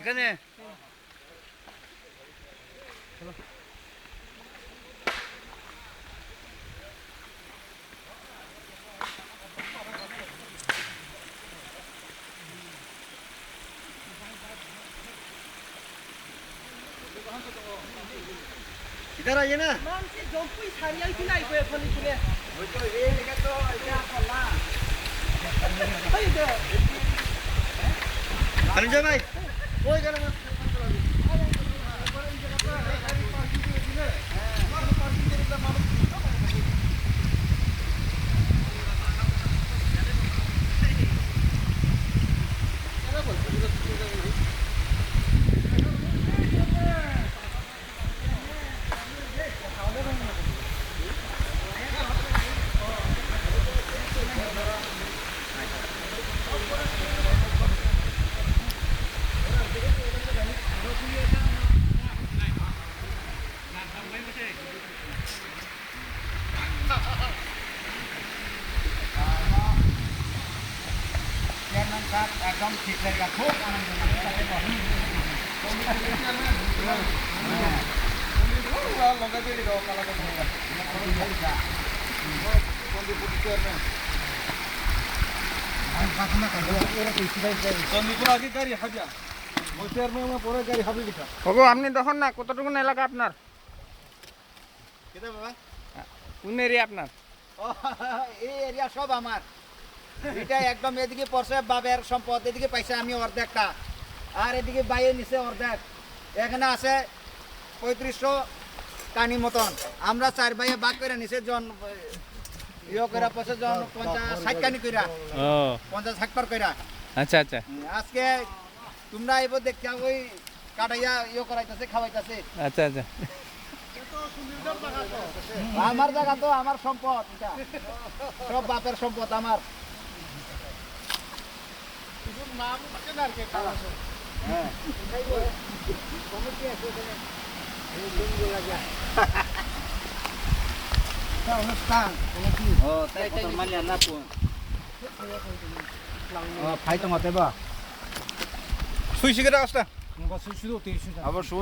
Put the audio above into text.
এখানে इधर आइए ना धनंजय भाई कोई कर एकदम ठीक रहेगा खूब आनंद আপনি দেখুন না কতটুকু এলাকা আপনার কোন এরিয়া আপনার এই এরিয়া সব আমার এটা একদম এদিকে পড়ছে বাবের সম্পদ এদিকে পাইছে আমি অর্ধেকটা আর এদিকে বাইরে নিচে অর্ধেক এখানে আছে 3500 কানি মতন আমরা 4 ভাইয়ে ভাগ করে নিচে জন ইয়ে করে পয়সা জন 50-60 কানি কইরা 50-60 পার কইরা আচ্ছা আচ্ছা আজকে তোমরা এবার দেখতে ওই কাটাইয়া ইয়ে করাইতাছে খাওয়াইতাছে আচ্ছা আচ্ছা আমার জায়গা তো আমার সম্পদ এটা সব বাপের সম্পদ আমার অনুষ্ঠান ফাইট মতে বা সুই সিগারেট আসটা 수시도 되시죠. আবার সুই